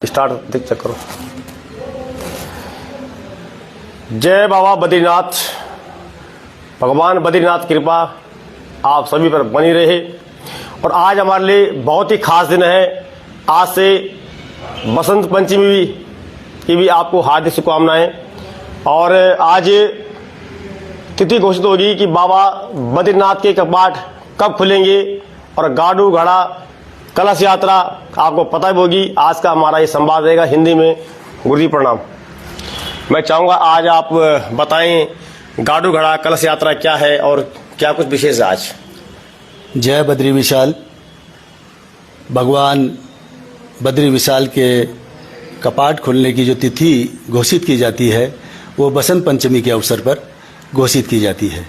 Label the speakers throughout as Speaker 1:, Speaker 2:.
Speaker 1: Start देख check करो। जय बाबा बद्रीनाथ। भगवान बद्रीनाथ कृपा आप सभी पर बनी रहे। और आज हमारे लिए बहुत ही खास दिन है। आज से बसंत पंचमी की भी आपको हार्दिक शुभकामनाएं। और आज तिथि घोषित होगी कि बाबा बद्रीनाथ के कपाट कब खुलेंगे और गाड़ू घड़ा कलश यात्रा आपको पता ही होगी। आज का हमारा ये संवाद रहेगा हिंदी में। गुरुजी प्रणाम। मैं चाहूंगा आज आप बताएं गाड़ू घड़ा कलश यात्रा क्या है और क्या कुछ विशेष है आज।
Speaker 2: जय बद्री विशाल। भगवान बद्री विशाल के कपाट खुलने की जो तिथि घोषित की जाती है वो बसंत पंचमी के अवसर पर घोषित की जाती है,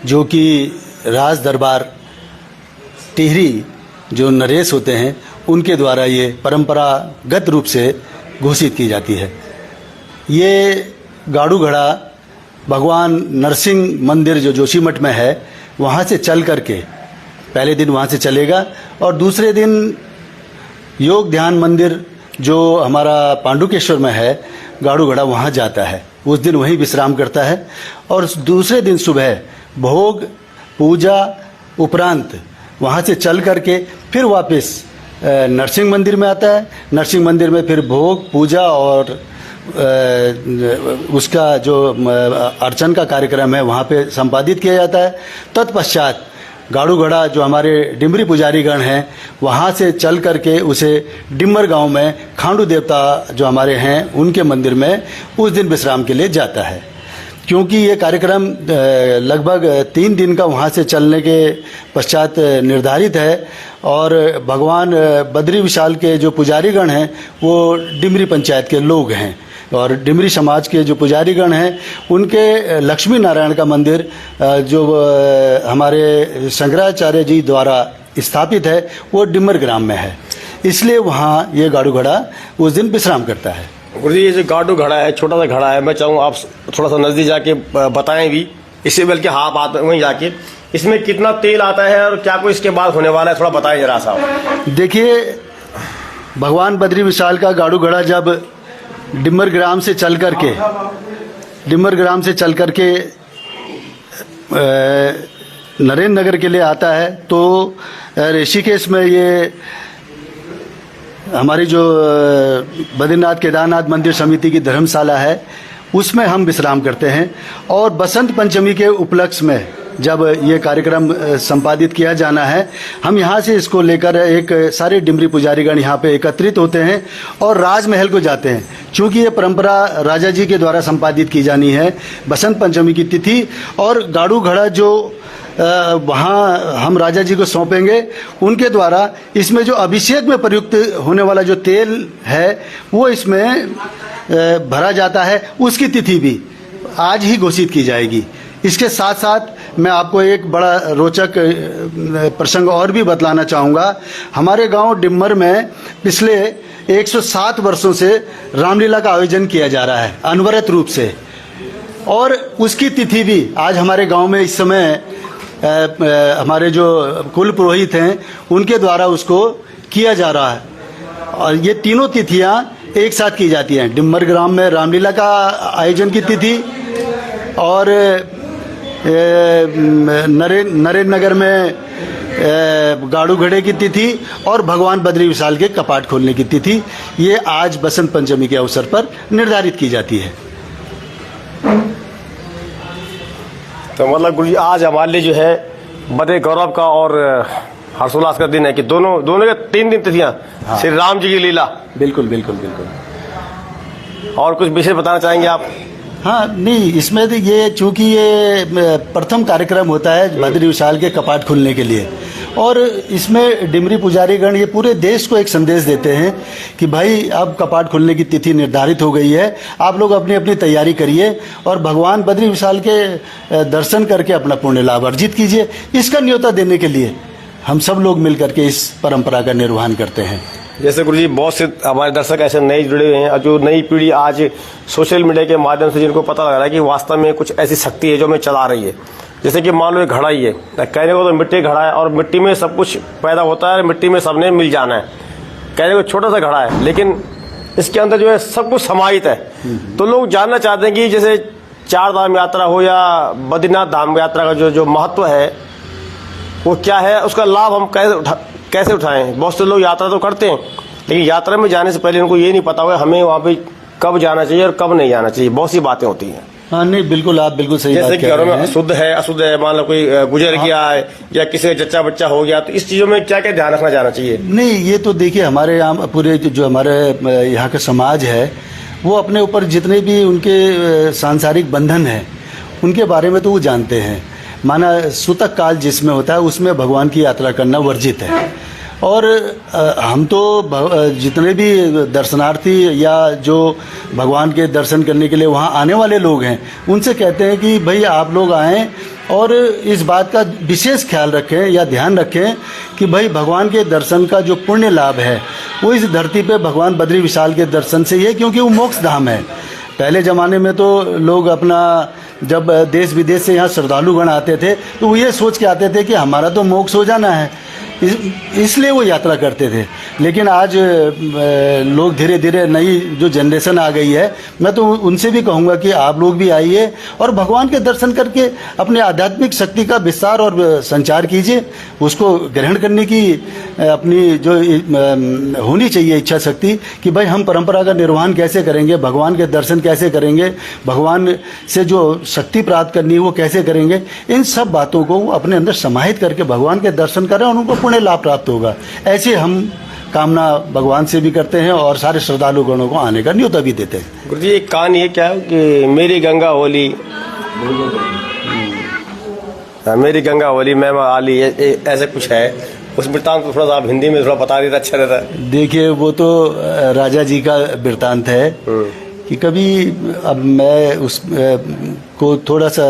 Speaker 2: जो कि राज दरबार टिहरी जो नरेश होते हैं उनके द्वारा ये परंपरागत रूप से घोषित की जाती है। ये गाड़ू घड़ा भगवान नरसिंह मंदिर जो जोशीमठ में है वहाँ से चल करके पहले दिन वहाँ से चलेगा और दूसरे दिन योग ध्यान मंदिर जो हमारा पांडुकेश्वर में है गाड़ू घड़ा वहाँ जाता है। उस दिन वहीं विश्राम करता है और दूसरे दिन सुबह भोग पूजा उपरांत वहाँ से चल करके फिर वापस नरसिंह मंदिर में आता है। नरसिंह मंदिर में फिर भोग पूजा और उसका जो अर्चन का कार्यक्रम है वहाँ पे संपादित किया जाता है। तत्पश्चात गाड़ू घड़ा जो हमारे डिमरी पुजारीगण हैं वहाँ से चल करके उसे डिमर गांव में खांडू देवता जो हमारे हैं उनके मंदिर में उस दिन विश्राम के लिए जाता है। क्योंकि ये कार्यक्रम लगभग 3 दिन का वहाँ से चलने के पश्चात निर्धारित है और भगवान बद्री विशाल के जो पुजारीगण हैं वो डिमरी पंचायत के लोग हैं और डिमरी समाज के जो पुजारीगण हैं उनके लक्ष्मी नारायण का मंदिर जो हमारे शंकराचार्य जी द्वारा स्थापित है वो डिमर ग्राम में है, इसलिए वहाँ ये गाड़ू घड़ा उस दिन विश्राम करता है।
Speaker 1: गुरुजी ये जो गाड़ू घड़ा है छोटा सा घड़ा है, मैं चाहूँगा आप थोड़ा सा नजदीक जाके बताएं भी इससे, बल्कि हाँ बात वहीं जाके इसमें कितना तेल आता है और क्या कुछ इसके बाद होने वाला है थोड़ा बताएं जरा सा।
Speaker 2: देखिए भगवान बद्री विशाल का गाड़ू घड़ा जब डिमर ग्राम से चल करके नरेंद्र नगर के लिए आता है तो ऋषिकेश में ये हमारी जो बद्रीनाथ केदारनाथ मंदिर समिति की धर्मशाला है उसमें हम विश्राम करते हैं। और बसंत पंचमी के उपलक्ष्य में जब ये कार्यक्रम संपादित किया जाना है हम यहाँ से इसको लेकर एक सारे डिमरी पुजारीगण यहाँ पे एकत्रित होते हैं और राजमहल को जाते हैं। क्योंकि ये परंपरा राजा जी के द्वारा संपादित की जानी है बसंत पंचमी की तिथि, और गाड़ू घड़ा जो वहाँ हम राजा जी को सौंपेंगे उनके द्वारा इसमें जो अभिषेक में प्रयुक्त होने वाला जो तेल है वो इसमें भरा जाता है। उसकी तिथि भी आज ही घोषित की जाएगी। इसके साथ साथ मैं आपको एक बड़ा रोचक प्रसंग और भी बतलाना चाहूँगा। हमारे गांव डिमर में पिछले 107 वर्षों से रामलीला का आयोजन किया जा रहा है अनवरत रूप से, और उसकी तिथि भी आज हमारे गांव में इस समय हमारे जो कुल पुरोहित हैं उनके द्वारा उसको किया जा रहा है। और ये तीनों तिथियां एक साथ की जाती हैं। डिमर ग्राम में रामलीला का आयोजन की तिथि और नरेंद्र नगर में गाड़ू घड़े की तिथि और भगवान बद्री विशाल के कपाट खोलने की तिथि ये आज बसंत पंचमी के अवसर पर निर्धारित की जाती है।
Speaker 1: तो मतलब गुरुजी आज हमारे लिए जो है बड़े गौरव का और हर्षोल्लास का दिन है कि दोनों के 3 दिन तिथियां। हाँ। श्री राम जी की लीला। बिल्कुल बिल्कुल बिल्कुल। और कुछ विशेष बताना चाहेंगे आप?
Speaker 2: हाँ नहीं, इसमें ये चूंकि ये प्रथम कार्यक्रम होता है बद्री विशाल के कपाट खुलने के लिए, और इसमें डिमरी पुजारीगण ये पूरे देश को एक संदेश देते हैं कि भाई अब कपाट खुलने की तिथि निर्धारित हो गई है, आप लोग अपनी अपनी तैयारी करिए और भगवान बद्री विशाल के दर्शन करके अपना पुण्य लाभ अर्जित कीजिए। इसका न्योता देने के लिए हम सब लोग मिलकर के इस परंपरा का निर्वहन करते हैं।
Speaker 1: जैसे गुरुजी बहुत से हमारे दर्शक ऐसे नए जुड़े हुए हैं और जो नई पीढ़ी आज सोशल मीडिया के माध्यम से जिनको पता लग रहा है कि वास्तव में कुछ ऐसी शक्ति है जो हमें चला रही है। जैसे कि मान लो एक घड़ा ही है, कहने को तो मिट्टी घड़ा है और मिट्टी में सब कुछ पैदा होता है, मिट्टी में सबने मिल जाना है। कहने को छोटा सा घड़ा है लेकिन इसके अंदर जो है सब कुछ समाहित है। तो लोग जानना चाहते हैं कि जैसे चार धाम यात्रा हो या बद्रीनाथ धाम यात्रा का जो महत्व है वो क्या है, उसका लाभ हम कैसे उठाएं। बहुत से लोग यात्रा तो करते हैं, लेकिन यात्रा में जाने से पहले उनको ये नहीं पता हुआ हमें वहाँ पे कब जाना चाहिए और कब नहीं जाना चाहिए। बहुत सी बातें होती हैं।
Speaker 2: हाँ नहीं, बिल्कुल आप बिल्कुल सही
Speaker 1: जैसे
Speaker 2: बात
Speaker 1: कि
Speaker 2: कह
Speaker 1: घरों
Speaker 2: रहे
Speaker 1: में
Speaker 2: हैं।
Speaker 1: शुद्ध है अशुद्ध है, मान लो कोई गुजर गया है या किसी का जच्चा बच्चा हो गया, तो इस चीजों में क्या क्या ध्यान रखना जाना चाहिए।
Speaker 2: नहीं, ये तो देखिए हमारे यहाँ पूरे जो हमारे यहाँ का समाज है वो अपने ऊपर जितने भी उनके सांसारिक बंधन है उनके बारे में तो वो जानते हैं। माना सूतक काल जिसमें होता है उसमें भगवान की यात्रा करना वर्जित है। और हम तो जितने भी दर्शनार्थी या जो भगवान के दर्शन करने के लिए वहाँ आने वाले लोग हैं उनसे कहते हैं कि भाई आप लोग आएँ और इस बात का विशेष ख्याल रखें या ध्यान रखें कि भाई भगवान के दर्शन का जो पुण्य लाभ है वो इस धरती पे भगवान बद्री विशाल के दर्शन से ही है, क्योंकि वो मोक्ष धाम है। पहले ज़माने में तो लोग अपना जब देश विदेश से यहाँ श्रद्धालुगण आते थे तो वो ये सोच के आते थे कि हमारा तो मोक्ष हो जाना है, इसलिए वो यात्रा करते थे। लेकिन आज लोग धीरे धीरे नई जो जनरेशन आ गई है, मैं तो उनसे भी कहूँगा कि आप लोग भी आइए और भगवान के दर्शन करके अपने आध्यात्मिक शक्ति का विस्तार और संचार कीजिए। उसको ग्रहण करने की अपनी जो होनी चाहिए इच्छा शक्ति कि भाई हम परंपरा का निर्वहन कैसे करेंगे, भगवान के दर्शन कैसे करेंगे, भगवान से जो शक्ति प्राप्त करनी है वो कैसे करेंगे। इन सब बातों को अपने अंदर समाहित करके भगवान के दर्शन करें और उनको पुण्य लाभ प्राप्त होगा। ऐसे हम कामना भगवान से भी करते हैं और सारे श्रद्धालुगणों को आने का न्योता भी देते हैं।
Speaker 1: गुरु जी एक कहानी है क्या है कि मेरी गंगा होली मेरी गंगा होली मैं आली, ऐसे कुछ है। उस वृत्तांत को थोड़ा सा आप हिंदी में थोड़ा बता देते अच्छा रहता है।
Speaker 2: देखिए वो तो राजा जी का वृत्तांत है कि कभी, अब मैं उस को थोड़ा सा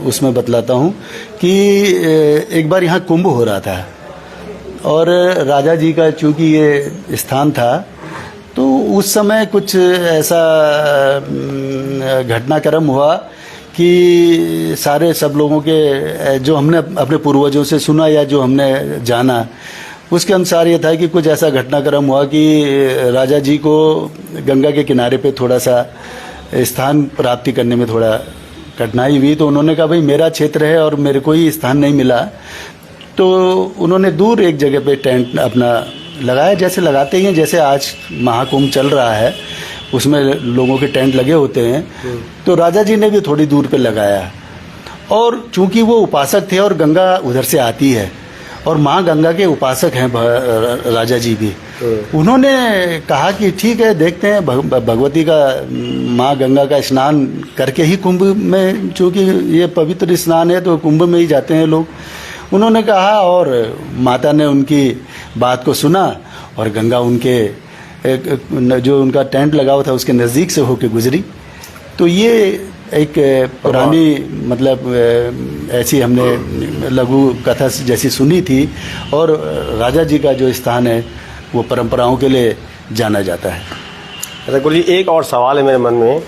Speaker 2: उसमें बतलाता हूँ कि एक बार यहाँ कुंभ हो रहा था और राजा जी का चूंकि ये स्थान था तो उस समय कुछ ऐसा घटनाक्रम हुआ कि सारे सब लोगों के जो हमने अपने पूर्वजों से सुना या जो हमने जाना उसके अनुसार ये था कि कुछ ऐसा घटनाक्रम हुआ कि राजा जी को गंगा के किनारे पे थोड़ा सा स्थान प्राप्ति करने में थोड़ा कठिनाई हुई। तो उन्होंने कहा भाई मेरा क्षेत्र है और मेरे को ही स्थान नहीं मिला, तो उन्होंने दूर एक जगह पे टेंट अपना लगाया, जैसे लगाते ही हैं, जैसे आज महाकुंभ चल रहा है उसमें लोगों के टेंट लगे होते हैं। तो राजा जी ने भी थोड़ी दूर पे लगाया और चूंकि वो उपासक थे और गंगा उधर से आती है और माँ गंगा के उपासक हैं राजा जी भी, उन्होंने कहा कि ठीक है देखते हैं भगवती का माँ गंगा का स्नान करके ही कुंभ में, चूंकि ये पवित्र स्नान है तो कुंभ में ही जाते हैं लोग। उन्होंने कहा और माता ने उनकी बात को सुना और गंगा उनके जो उनका टेंट लगा हुआ था उसके नज़दीक से होके गुजरी। तो ये एक पुरानी मतलब ऐसी हमने लघु कथा जैसी सुनी थी और राजा जी का जो स्थान है वो परंपराओं के लिए जाना जाता है।
Speaker 1: अच्छा गुरु जी एक और सवाल है मेरे मन में,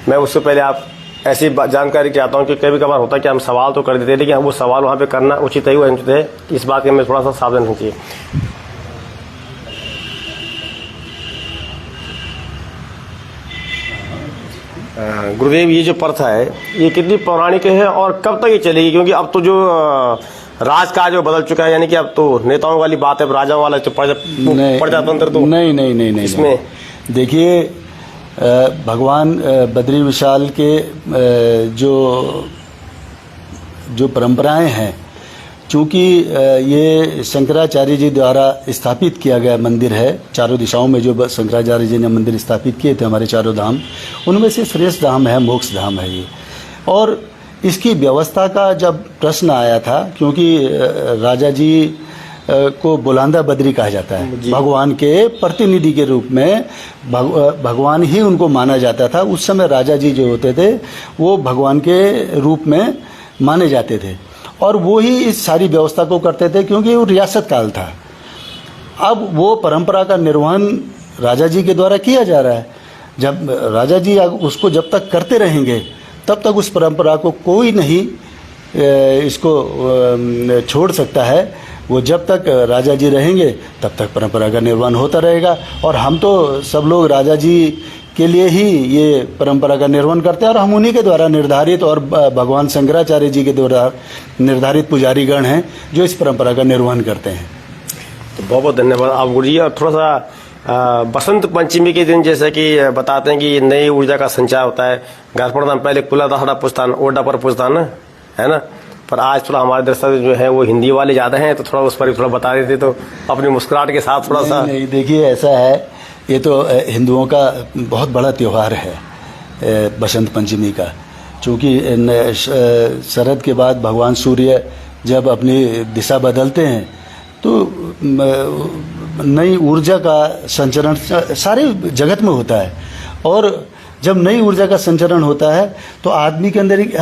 Speaker 1: मैं उससे पहले आप ऐसी जानकारी चाहता हूँ कि कभी कभार होता है कि हम सवाल तो कर देते हैं लेकिन वो सवाल वहाँ पे करना उचित है अनुचित है, इस बात के में थोड़ा सा सावधान होना चाहिए। गुरुदेव ये जो प्रथा है ये कितनी पौराणिक है और कब तक ये चलेगी, क्योंकि अब तो जो राजकाज जो बदल चुका है, यानी कि अब तो नेताओं वाली बात है, राजाओं वाला तो प्रजातंत्र तो
Speaker 2: नहीं
Speaker 1: इसमें
Speaker 2: देखिए भगवान बद्री विशाल के जो परंपराएं हैं, चूँकि ये शंकराचार्य जी द्वारा स्थापित किया गया मंदिर है, चारों दिशाओं में जो शंकराचार्य जी ने मंदिर स्थापित किए थे हमारे चारों धाम, उनमें से श्रेष्ठ धाम है, मोक्ष धाम है ये। और इसकी व्यवस्था का जब प्रश्न आया था, क्योंकि राजा जी को बुलांदा बद्री कहा जाता है, भगवान के प्रतिनिधि के रूप में भगवान ही उनको माना जाता था। उस समय राजा जी जो होते थे वो भगवान के रूप में माने जाते थे और वो ही इस सारी व्यवस्था को करते थे, क्योंकि वो रियासत काल था। अब वो परंपरा का निर्वहन राजा जी के द्वारा किया जा रहा है। जब राजा जी उसको जब तक करते रहेंगे तब तक उस परंपरा को कोई नहीं इसको छोड़ सकता है। वो जब तक राजा जी रहेंगे तब तक परंपरा का निर्वहन होता रहेगा। और हम तो सब लोग राजा जी के लिए ही ये परंपरा का निर्वहन करते हैं और हम उन्हीं के द्वारा निर्धारित और भगवान शंकराचार्य जी के द्वारा निर्धारित पुजारीगण हैं जो इस परंपरा का निर्वहन करते हैं।
Speaker 1: तो बहुत बहुत धन्यवाद आप गुरु जी। और थोड़ा सा बसंत पंचमी के दिन जैसे कि बताते हैं कि नई ऊर्जा का संचार होता है, घर पर पहले कुला दहाड़ा पुस्तान ओडा पर पुस्तान है ना, पर आज थोड़ा हमारे दर्शक जो है वो हिंदी वाले ज़्यादा हैं तो थोड़ा उस पर थोड़ा बता देते तो अपनी मुस्कुराहट के साथ थोड़ा सा।
Speaker 2: नहीं, देखिए ऐसा है, ये तो हिंदुओं का बहुत बड़ा त्यौहार है बसंत पंचमी का। चूँकि शरद के बाद भगवान सूर्य जब अपनी दिशा बदलते हैं तो नई ऊर्जा का संचरण सारे जगत में होता है। और जब नई ऊर्जा का संचरण होता है तो आदमी के अंदर एक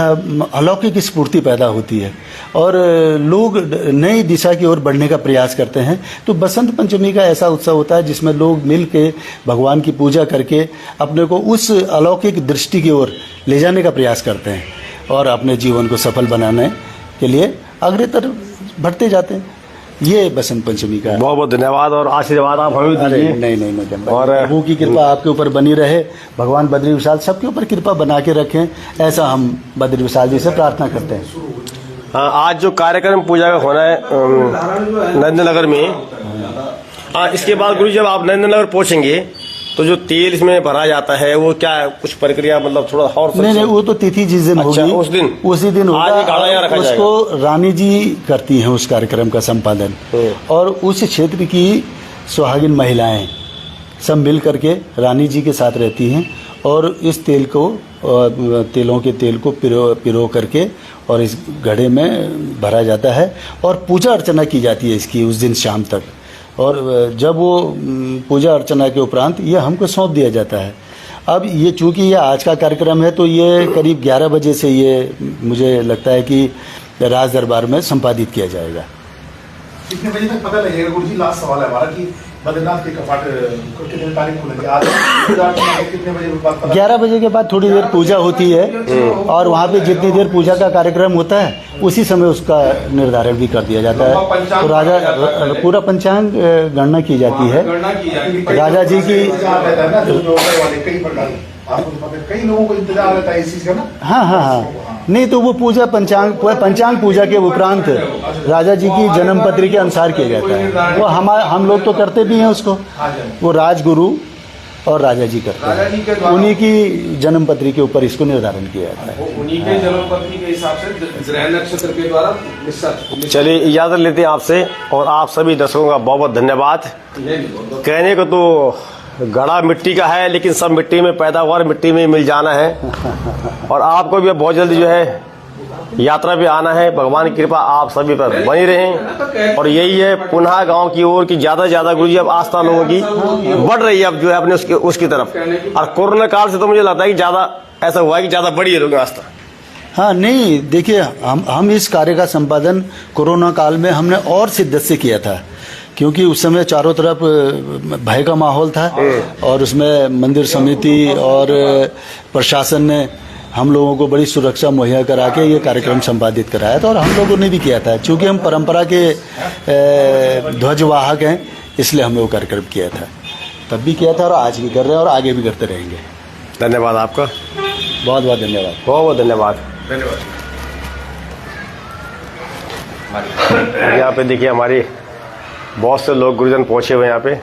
Speaker 2: अलौकिक स्फूर्ति पैदा होती है और लोग नई दिशा की ओर बढ़ने का प्रयास करते हैं। तो बसंत पंचमी का ऐसा उत्सव होता है जिसमें लोग मिल के भगवान की पूजा करके अपने को उस अलौकिक दृष्टि की ओर ले जाने का प्रयास करते हैं और अपने जीवन को सफल बनाने के लिए अग्रतर बढ़ते जाते हैं। ये बसंत पंचमी का
Speaker 1: बहुत बहुत धन्यवाद और आशीर्वाद आप हमें दीजिए।
Speaker 2: नहीं
Speaker 1: और
Speaker 2: प्रभु की कृपा आपके ऊपर बनी रहे, भगवान बद्री विशाल सबके ऊपर कृपा बना के रखें, ऐसा हम बद्री विशाल जी से प्रार्थना करते हैं।
Speaker 1: आज जो कार्यक्रम पूजा का होना है नरेंद्र नगर में, इसके बाद गुरु जब आप नरेंद्र नगर पहुंचेंगे तो जो तेल इसमें भरा जाता है वो क्या कुछ प्रक्रिया मतलब थोड़ा और
Speaker 2: नहीं वो तो तिथि जिस दिन
Speaker 1: अच्छा,
Speaker 2: होगी उसी दिन
Speaker 1: आज ये गाड़ा यहाँ रखा जाएगा।
Speaker 2: उसको रानी जी करती हैं उस कार्यक्रम का संपादन और उस क्षेत्र की सुहागिन महिलाएं सब मिल करके रानी जी के साथ रहती हैं और इस तेल को तेलों के तेल को पिरो करके और इस घड़े में भरा जाता है और पूजा अर्चना की जाती है इसकी उस दिन शाम तक। और जब वो पूजा अर्चना के उपरांत ये हमको सौंप दिया जाता है। अब ये चूँकि ये आज का कार्यक्रम है तो ये करीब 11 बजे से ये मुझे लगता है कि राज दरबार में संपादित किया जाएगा।
Speaker 3: कितने बजे तक पता लगेगा गुरु जी? लास्ट सवाल है हमारा कि बद्रीनाथ के कपाट कितने तारीख खुलेंगे? आज कितने बजे बाद?
Speaker 2: 11 बजे के बाद थोड़ी देर पूजा होती है और वहाँ पे जितनी देर पूजा का कार्यक्रम होता है उसी समय उसका निर्धारण भी कर दिया जाता है। तो राजा पूरा पंचांग गणना की जाती है राजा जी की।
Speaker 3: कई लोगों को इंतजार रहता है इस चीज का ना।
Speaker 2: हाँ नहीं तो वो पूजा पंचांग पूजा के उपरांत राजा जी की जन्म पत्री के अनुसार किया जाता है। वो हम लोग तो करते भी हैं उसको, वो राजगुरु और राजा जी करते हैं, उन्हीं की जन्म पत्री के ऊपर इसको निर्धारण किया जाता है।
Speaker 4: उन्हीं के जन्म पत्री के हिसाब से ग्रह नक्षत्र के द्वारा।
Speaker 1: चलिए इजाजत लेते हैं आपसे और आप सभी दर्शकों का बहुत बहुत धन्यवाद। कहने को तो घड़ा मिट्टी का है लेकिन सब मिट्टी में पैदावार मिट्टी में मिल जाना है और आपको भी बहुत जल्दी जो है यात्रा पे आना है। भगवान की कृपा आप सभी पर बनी रहें और यही है पुनः गांव की ओर की ज्यादा से ज्यादा गुरु जी अब आस्था लोगों की बढ़ रही है अब जो है अपने उसकी तरफ। और कोरोना काल से तो मुझे लगता है कि ज्यादा ऐसा हुआ है कि ज्यादा बढ़ी है लोगों की आस्था।
Speaker 2: हाँ नहीं देखिए हम इस कार्य का संपादन कोरोना काल में हमने और शिद्दत से किया था क्योंकि उस समय चारों तरफ भय का माहौल था और उसमें मंदिर समिति और प्रशासन ने हम लोगों को बड़ी सुरक्षा मुहैया करा के ये कार्यक्रम संपादित कराया था और हम लोगों ने भी किया था। चूँकि हम परंपरा के ध्वजवाहक हैं इसलिए हमने वो कार्यक्रम किया था, तब भी किया था और आज भी कर रहे हैं और आगे भी करते रहेंगे।
Speaker 1: धन्यवाद आपका,
Speaker 2: बहुत बहुत धन्यवाद।
Speaker 1: बहुत बहुत धन्यवाद। यहाँ पे देखिए हमारे बहुत से लोग गुरुजन पहुंचे हुए यहाँ पे,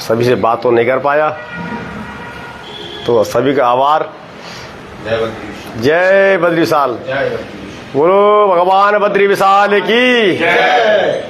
Speaker 1: सभी से बात तो नहीं कर पाया तो सभी का आभार। जय बद्री विशाल, बोलो भगवान बद्री विशाल की जय।